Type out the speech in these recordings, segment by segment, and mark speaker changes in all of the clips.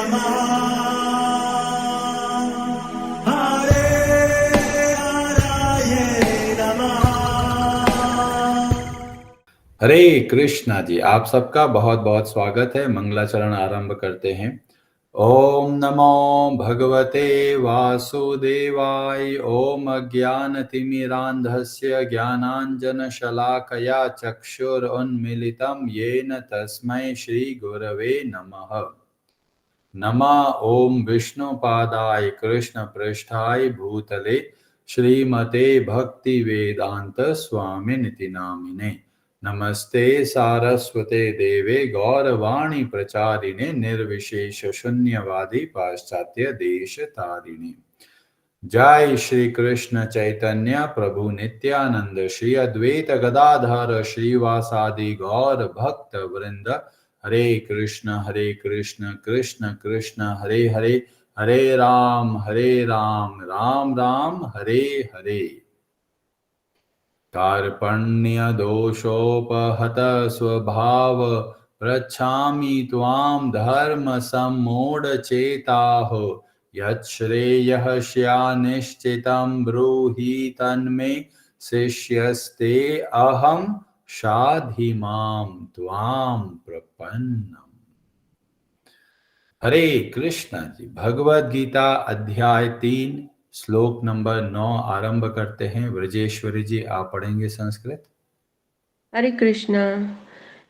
Speaker 1: नमः हरे हराये नमः।
Speaker 2: हरे कृष्णा जी, आप सबका बहुत बहुत स्वागत है। मंगलाचरण आरंभ करते हैं। ओम नमो भगवते वासुदेवाय। ओम अज्ञानतिमिरान्धस्य ज्ञानाञ्जनशलाकया चक्षुरुन्मीलितं येन तस्मै श्रीगुरवे नमः। नमः ओम विष्णुपादाय कृष्णपृष्ठाय भूतले श्रीमते भक्तिवेदांत स्वामिनिति नामिने। नमस्ते सारस्वते देवे गौरवाणी प्रचारिणे निर्विशेष शून्यवादी पाश्चात्य देश तारिणे। जय श्री कृष्ण चैतन्य प्रभु नित्यानंद श्री अद्वैत गदाधर श्रीवासादि गौर भक्त वृंद। हरे कृष्ण कृष्ण कृष्ण हरे हरे, हरे राम राम राम हरे हरे। कार्पण्य दोषोपहत स्वभाव पृच्छामि त्वां धर्म सम्मूढ़ चेताः। यच्छ्रेयः स्यान्निश्चितं ब्रूहि तन्मे शिष्यस्ते अहं शाधि मां त्वां प्रपन्नम्। हरे कृष्ण जी। भगवद गीता अध्याय 3 श्लोक नंबर 9 आरंभ करते हैं। ब्रजेश्वरी जी, आप पढ़ेंगे संस्कृत।
Speaker 3: हरे कृष्ण।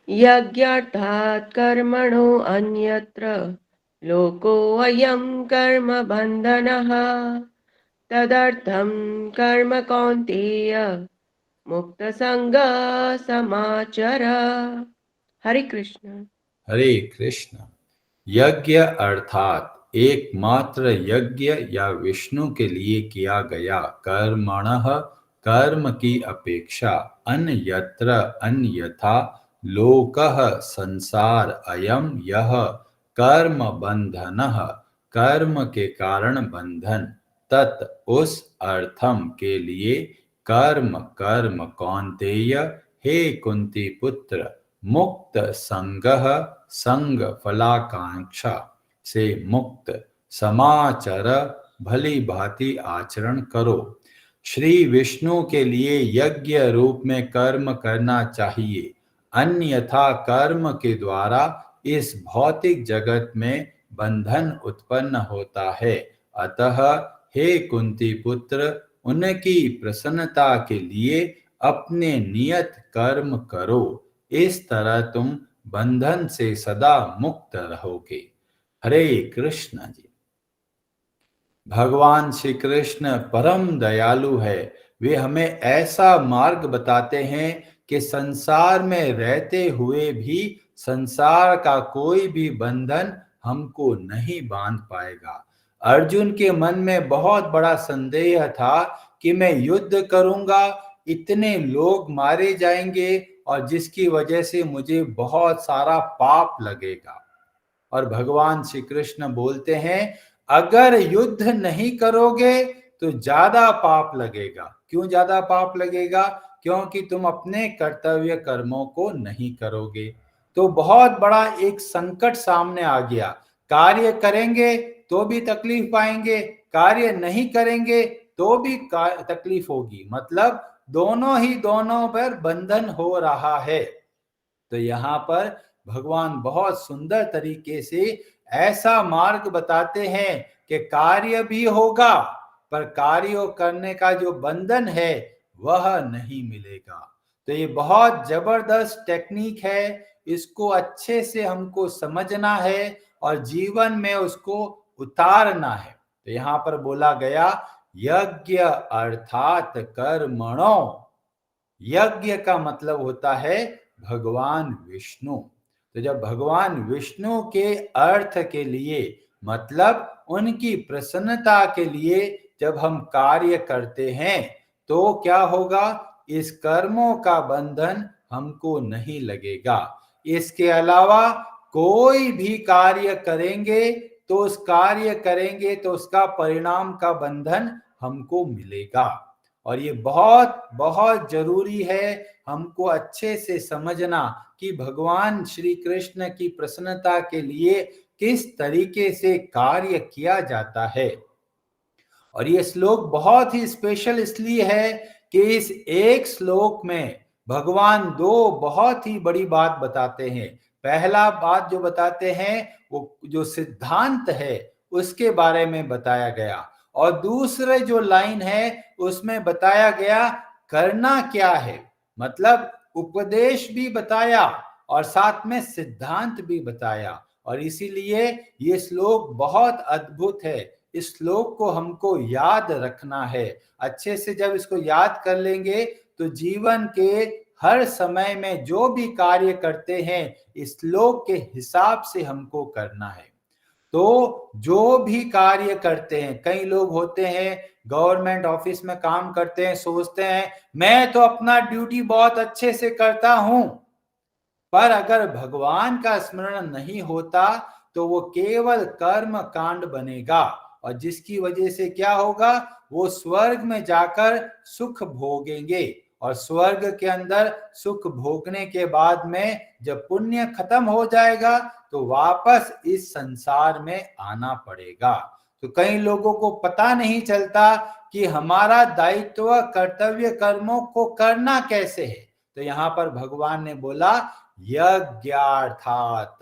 Speaker 3: यज्ञार्थात् कर्मणो अन्यत्र लोकोऽयं कर्म बन्धनः तदर्थं कर्म कौन्तेय मुक्तसंगः समाचर। हरे कृष्ण।
Speaker 2: हरे कृष्ण। यज्ञ अर्थात एकमात्र यज्ञ या विष्णु के लिए किया गया कर्मणः कर्म की अपेक्षा अन्यत्र अन्यथा लोकः संसार अयम यह कर्म बंधनः कर्म के कारण बंधन तत् उस अर्थम के लिए कर्म कर्म कौन्तेय हे कुंती पुत्र मुक्त संगः संग फलाकांक्षा से मुक्त समाचर भली भांति आचरण करो। श्री विष्णु के लिए यज्ञ रूप में कर्म करना चाहिए, अन्यथा कर्म के द्वारा इस भौतिक जगत में बंधन उत्पन्न होता है। अतः हे कुंती पुत्र, उनकी प्रसन्नता के लिए अपने नियत कर्म करो। इस तरह तुम बंधन से सदा मुक्त रहोगे। हरे कृष्ण जी। भगवान श्री कृष्ण परम दयालु है। वे हमें ऐसा मार्ग बताते हैं कि संसार में रहते हुए भी संसार का कोई भी बंधन हमको नहीं बांध पाएगा। अर्जुन के मन में बहुत बड़ा संदेह था कि मैं युद्ध करूंगा, इतने लोग मारे जाएंगे और जिसकी वजह से मुझे बहुत सारा पाप लगेगा। और भगवान श्री कृष्ण बोलते हैं, अगर युद्ध नहीं करोगे तो ज्यादा पाप लगेगा। क्यों ज्यादा पाप लगेगा? क्योंकि तुम अपने कर्तव्य कर्मों को नहीं करोगे। तो बहुत बड़ा एक संकट सामने आ गया। कार्य करेंगे तो भी तकलीफ पाएंगे, कार्य नहीं करेंगे तो भी तकलीफ होगी। मतलब दोनों पर बंधन हो रहा है। तो यहाँ पर भगवान बहुत सुंदर तरीके से ऐसा मार्ग बताते हैं कि कार्य भी होगा पर कार्य करने का जो बंधन है वह नहीं मिलेगा। तो ये बहुत जबरदस्त टेक्निक है, इसको अच्छे से हमको समझना है और जीवन में उसको उतारना है। तो यहाँ पर बोला गया यज्ञ अर्थात कर्मणो। यज्ञ का मतलब होता है भगवान विष्णु। तो जब भगवान विष्णु के अर्थ के लिए मतलब उनकी प्रसन्नता के लिए जब हम कार्य करते हैं तो क्या होगा? इस कर्मों का बंधन हमको नहीं लगेगा। इसके अलावा कोई भी कार्य करेंगे तो उस कार्य करेंगे तो उसका परिणाम का बंधन हमको मिलेगा। और ये बहुत बहुत जरूरी है हमको अच्छे से समझना कि भगवान श्री कृष्ण की प्रसन्नता के लिए किस तरीके से कार्य किया जाता है। और ये श्लोक बहुत ही स्पेशल इसलिए है कि इस एक श्लोक में भगवान दो बहुत ही बड़ी बात बताते हैं। पहला बात जो बताते हैं वो जो सिद्धांत है उसके बारे में बताया गया, और दूसरे जो लाइन है उसमें बताया गया करना क्या है, मतलब उपदेश भी बताया और साथ में सिद्धांत भी बताया। और इसीलिए ये श्लोक बहुत अद्भुत है। इस श्लोक को हमको याद रखना है। अच्छे से जब इसको याद कर लेंगे तो जीवन के हर समय में जो भी कार्य करते हैं इस श्लोक के हिसाब से हमको करना है। तो जो भी कार्य करते हैं, कई लोग होते हैं गवर्नमेंट ऑफिस में काम करते हैं, सोचते हैं मैं तो अपना ड्यूटी बहुत अच्छे से करता हूं, पर अगर भगवान का स्मरण नहीं होता तो वो केवल कर्म कांड बनेगा, और जिसकी वजह से क्या होगा, वो स्वर्ग में जाकर सुख भोगेंगे, और स्वर्ग के अंदर सुख भोगने के बाद में जब पुण्य खत्म हो जाएगा तो वापस इस संसार में आना पड़ेगा। तो कई लोगों को पता नहीं चलता कि हमारा दायित्व कर्तव्य कर्मों को करना कैसे है। तो यहाँ पर भगवान ने बोला यज्ञार्थात,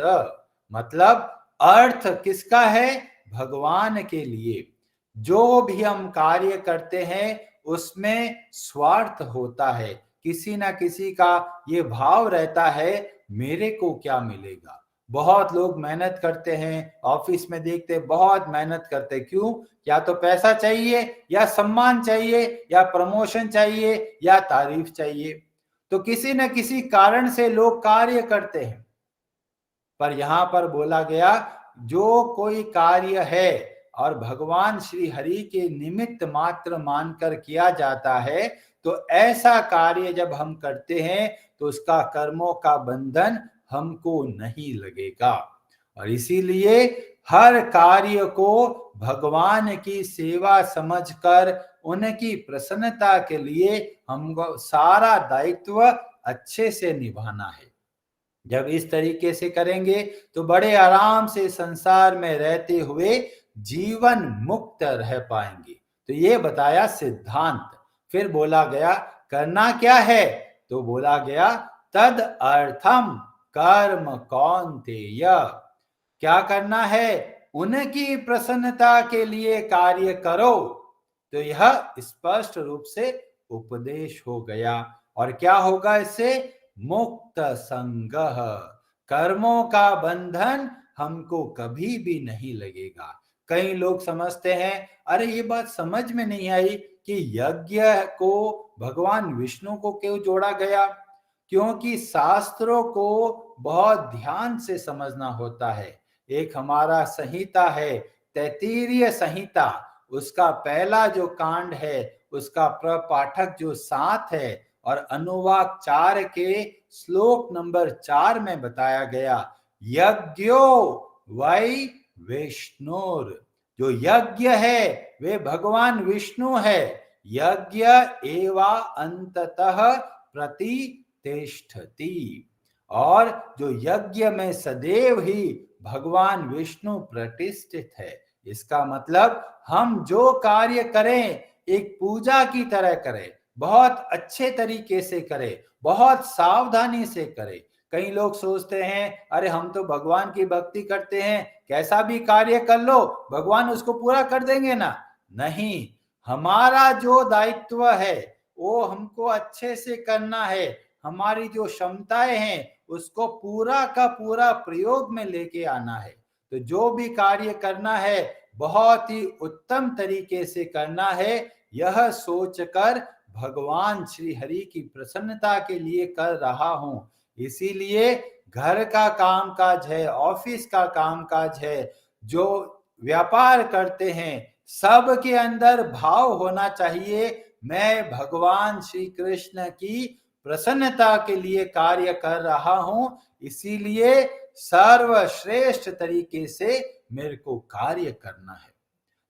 Speaker 2: मतलब अर्थ किसका है, भगवान के लिए। जो भी हम कार्य करते हैं उसमें स्वार्थ होता है, किसी ना किसी का ये भाव रहता है मेरे को क्या मिलेगा। बहुत लोग मेहनत करते हैं, ऑफिस में देखते बहुत मेहनत करते, क्यों, या तो पैसा चाहिए या सम्मान चाहिए या प्रमोशन चाहिए या तारीफ चाहिए। तो किसी न किसी कारण से लोग कार्य करते हैं, पर यहां पर बोला गया जो कोई कार्य है और भगवान श्री हरि के निमित्त मात्र मानकर किया जाता है, तो ऐसा कार्य जब हम करते हैं तो उसका कर्मों का बंधन हमको नहीं लगेगा। और इसीलिए हर कार्य को भगवान की सेवा समझकर उनकी प्रसन्नता के लिए हमको सारा दायित्व अच्छे से निभाना है। जब इस तरीके से करेंगे तो बड़े आराम से संसार में रहते हुए जीवन मुक्त रह पाएंगे। तो ये बताया सिद्धांत। फिर बोला गया करना क्या है, तो बोला गया तद अर्थम कर्म कौन्तेय, क्या करना है, उनकी प्रसन्नता के लिए कार्य करो। तो यह स्पष्ट रूप से उपदेश हो गया। और क्या होगा इससे, मुक्त संगह, कर्मों का बंधन हमको कभी भी नहीं लगेगा। कई लोग समझते हैं, अरे ये बात समझ में नहीं आई कि यज्ञ को भगवान विष्णु को क्यों जोड़ा गया, क्योंकि शास्त्रों को बहुत ध्यान से समझना होता है। एक हमारा संहिता है तैत्तिरीय संहिता, उसका पहला जो कांड है उसका प्रपाठक जो 7 है और अनुवाक 4 के श्लोक नंबर 4 में बताया गया यज्ञो वै विष्णुर, जो यज्ञ है वे भगवान विष्णु है, यज्ञ एवा अंततः प्रतिष्ठति, और जो यज्ञ में सदैव ही भगवान विष्णु प्रतिष्ठित है। इसका मतलब हम जो कार्य करें एक पूजा की तरह करें, बहुत अच्छे तरीके से करें, बहुत सावधानी से करें। कई लोग सोचते हैं अरे हम तो भगवान की भक्ति करते हैं, कैसा भी कार्य कर लो भगवान उसको पूरा कर देंगे ना। नहीं, हमारा जो दायित्व है वो हमको अच्छे से करना है, हमारी जो क्षमताएं हैं उसको पूरा का पूरा प्रयोग में लेके आना है। तो जो भी कार्य करना है बहुत ही उत्तम तरीके से करना है, यह सोचकर भगवान श्री हरि की प्रसन्नता के लिए कर रहा हूं। इसीलिए घर का कामकाज है, ऑफिस का कामकाज है, जो व्यापार करते हैं, सब के अंदर भाव होना चाहिए मैं भगवान श्री कृष्ण की प्रसन्नता के लिए कार्य कर रहा हूं, इसीलिए सर्वश्रेष्ठ तरीके से मेरे को कार्य करना है।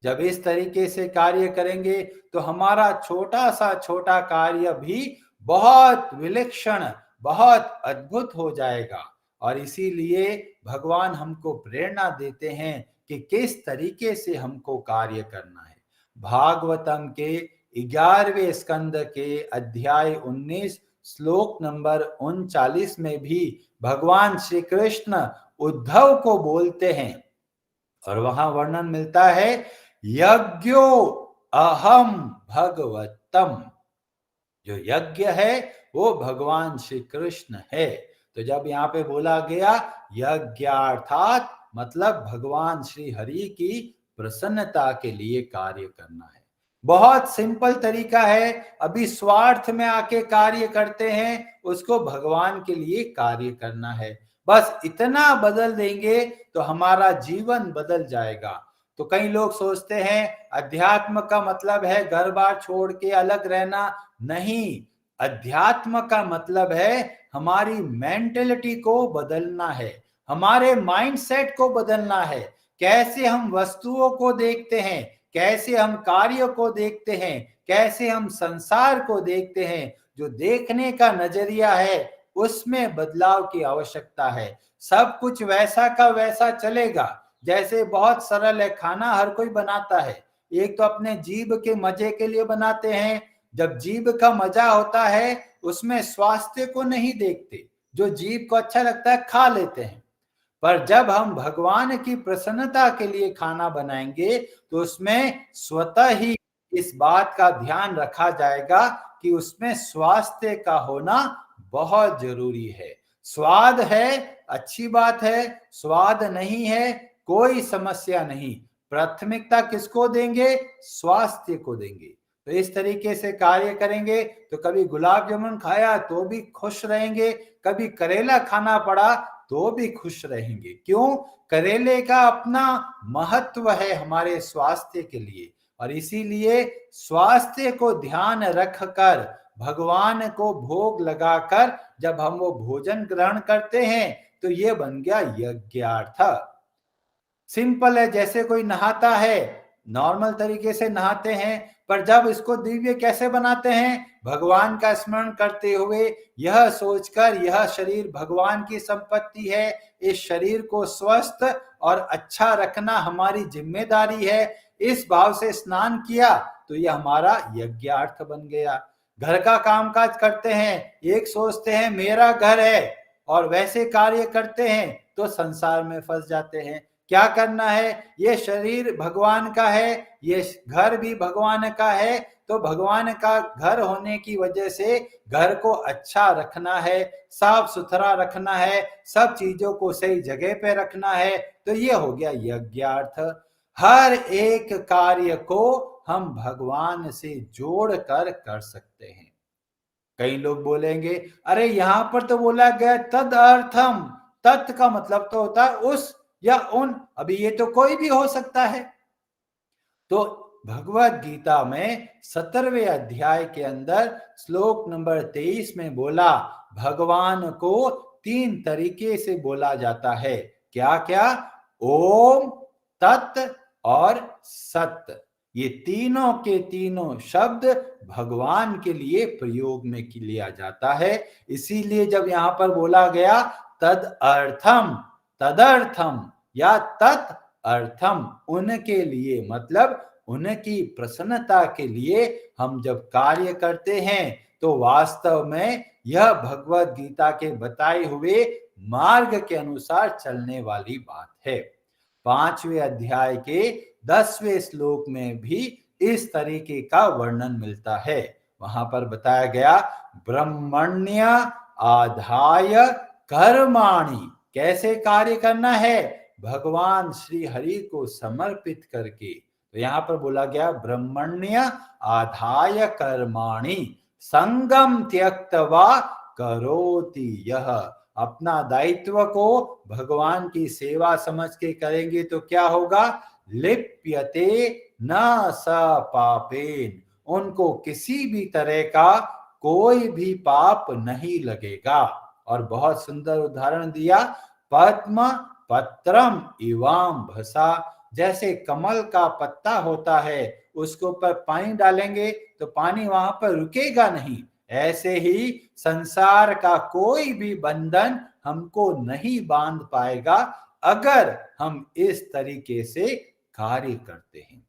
Speaker 2: जब इस तरीके से कार्य करेंगे तो हमारा छोटा सा छोटा कार्य भी बहुत विलक्षण, बहुत अद्भुत हो जाएगा। और इसीलिए भगवान हमको प्रेरणा देते हैं कि किस तरीके से हमको कार्य करना है। भागवतम के 11वें स्कंद के अध्याय 19 श्लोक नंबर 39 में भी भगवान श्री कृष्ण उद्धव को बोलते हैं और वहां वर्णन मिलता है, यज्ञो अहम भगवतम। जो यज्ञ है वो भगवान श्री कृष्ण है। तो जब यहाँ पे बोला गया यज्ञार्थात, मतलब भगवान श्री हरि की प्रसन्नता के लिए कार्य करना है। बहुत सिंपल तरीका है। अभी स्वार्थ में आके कार्य करते हैं, उसको भगवान के लिए कार्य करना है। बस इतना बदल देंगे तो हमारा जीवन बदल जाएगा। तो कई लोग सोचते हैं अध्यात्म का मतलब है घर बार छोड़ के अलग रहना। नहीं, अध्यात्म का मतलब है हमारी मेंटेलिटी को बदलना है, हमारे माइंडसेट को बदलना है। कैसे हम वस्तुओं को देखते हैं, कैसे हम कार्य को देखते हैं, कैसे हम संसार को देखते हैं, जो देखने का नजरिया है उसमें बदलाव की आवश्यकता है। सब कुछ वैसा का वैसा चलेगा। जैसे बहुत सरल है, खाना हर कोई बनाता है। एक तो अपने जीभ के मजे के लिए बनाते हैं। जब जीभ का मजा होता है उसमें स्वास्थ्य को नहीं देखते, जो जीभ को अच्छा लगता है खा लेते हैं। पर जब हम भगवान की प्रसन्नता के लिए खाना बनाएंगे तो उसमें स्वतः ही इस बात का ध्यान रखा जाएगा कि उसमें स्वास्थ्य का होना बहुत जरूरी है। स्वाद है अच्छी बात है, स्वाद नहीं है कोई समस्या नहीं। प्राथमिकता किसको देंगे? स्वास्थ्य को देंगे। तो इस तरीके से कार्य करेंगे तो कभी गुलाब जामुन खाया तो भी खुश रहेंगे, कभी करेला खाना पड़ा तो भी खुश रहेंगे। क्यों? करेले का अपना महत्व है हमारे स्वास्थ्य के लिए। और इसीलिए स्वास्थ्य को ध्यान रखकर भगवान को भोग लगाकर जब हम वो भोजन ग्रहण करते हैं तो ये बन गया यज्ञार्थ। सिंपल है, जैसे कोई नहाता है नॉर्मल तरीके से नहाते हैं, पर जब इसको दिव्य कैसे बनाते हैं? भगवान का स्मरण करते हुए, यह सोचकर यह शरीर भगवान की संपत्ति है, इस शरीर को स्वस्थ और अच्छा रखना हमारी जिम्मेदारी है, इस भाव से स्नान किया तो यह हमारा यज्ञार्थ बन गया। घर का कामकाज करते हैं, एक सोचते हैं मेरा घर है और वैसे कार्य करते हैं तो संसार में फंस जाते हैं। क्या करना है? ये शरीर भगवान का है, ये घर भी भगवान का है, तो भगवान का घर होने की वजह से घर को अच्छा रखना है, साफ सुथरा रखना है, सब चीजों को सही जगह पे रखना है। तो ये हो गया यज्ञार्थ। हर एक कार्य को हम भगवान से जोड़ कर कर सकते हैं। कई लोग बोलेंगे अरे यहां पर तो बोला गया तद अर्थम, तत् का मतलब तो होता है उस या उन। अभी ये तो कोई भी हो सकता है। तो भगवत गीता में 17वें अध्याय के अंदर श्लोक नंबर 23 में बोला भगवान को 3 तरीके से बोला जाता है। क्या क्या? ओम, तत् और सत। ये तीनों के तीनों शब्द भगवान के लिए प्रयोग में लिया जाता है। इसीलिए जब यहां पर बोला गया तद अर्थम, तदर्थम या तत् अर्थम, उनके लिए मतलब उनकी प्रसन्नता के लिए हम जब कार्य करते हैं तो वास्तव में यह भगवत गीता के बताए हुए मार्ग के अनुसार चलने वाली बात है। 5वें अध्याय के 10वें श्लोक में भी इस तरीके का वर्णन मिलता है। वहां पर बताया गया ब्रह्मण्य आधाय कर्माणि, कैसे कार्य करना है? भगवान श्री हरि को समर्पित करके। तो यहां पर बोला गया ब्रह्मण्य आधाय कर्माणि संगम त्यक्तवा करोति यह। अपना दायित्व को भगवान की सेवा समझ के करेंगे तो क्या होगा? लिप्यते न स पापेन, उनको किसी भी तरह का कोई भी पाप नहीं लगेगा। और बहुत सुंदर उदाहरण दिया, पद्म पत्रम इवाम भसा, जैसे कमल का पत्ता होता है, उसके ऊपर पानी डालेंगे तो पानी वहां पर रुकेगा नहीं, ऐसे ही संसार का कोई भी बंधन हमको नहीं बांध पाएगा अगर हम इस तरीके से कार्य करते हैं।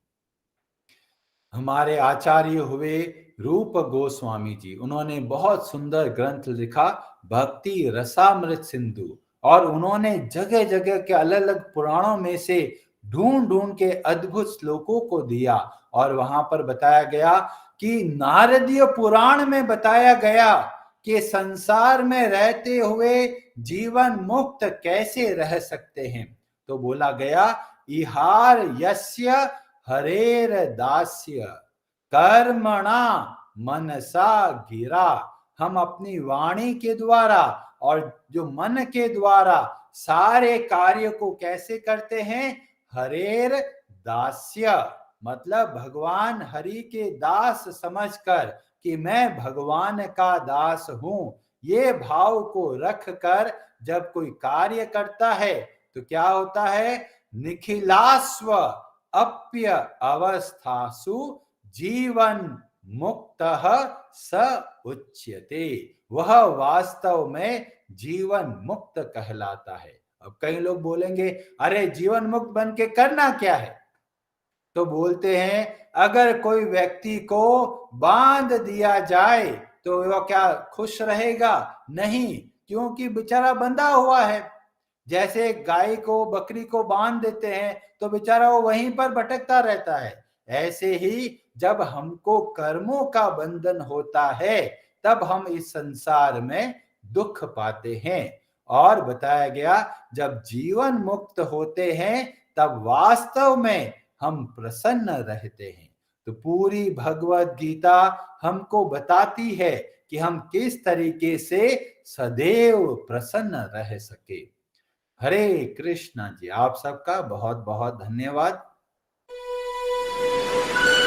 Speaker 2: हमारे आचार्य हुए रूप गोस्वामी जी, उन्होंने बहुत सुंदर ग्रंथ लिखा भक्ति रसामृत सिंधु, और उन्होंने जगह जगह के अलग अलग पुराणों में से ढूंढ ढूंढ के अद्भुत श्लोकों को दिया, और वहां पर बताया गया कि नारदीय पुराण में बताया गया कि संसार में रहते हुए जीवन मुक्त कैसे रह सकते हैं। तो बोला गया इहार यस्य हरेर दास्य कर्मणा मनसा गिरा, हम अपनी वाणी के द्वारा और जो मन के द्वारा सारे कार्य को कैसे करते हैं, हरेर दास्य मतलब भगवान हरि के दास समझकर कि मैं भगवान का दास हूं, ये भाव को रख कर जब कोई कार्य करता है तो क्या होता है, निखिलास्व अप्य अवस्थासु जीवन मुक्तः स उच्यते, वह वास्तव में जीवन मुक्त कहलाता है। अब कई लोग बोलेंगे अरे जीवन मुक्त बन के करना क्या है, तो बोलते हैं अगर कोई व्यक्ति को बांध दिया जाए तो वह क्या खुश रहेगा? नहीं, क्योंकि बेचारा बंधा हुआ है। जैसे गाय को बकरी को बांध देते हैं तो बेचारा वो वहीं पर भटकता रहता है, ऐसे ही जब हमको कर्मों का बंधन होता है तब हम इस संसार में दुख पाते हैं। और बताया गया जब जीवन मुक्त होते हैं तब वास्तव में हम प्रसन्न रहते हैं। तो पूरी भगवत गीता हमको बताती है कि हम किस तरीके से सदैव प्रसन्न रह सके। हरे कृष्णा जी, आप सबका बहुत बहुत धन्यवाद।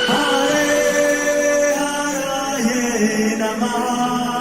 Speaker 1: हरे हरे नमः।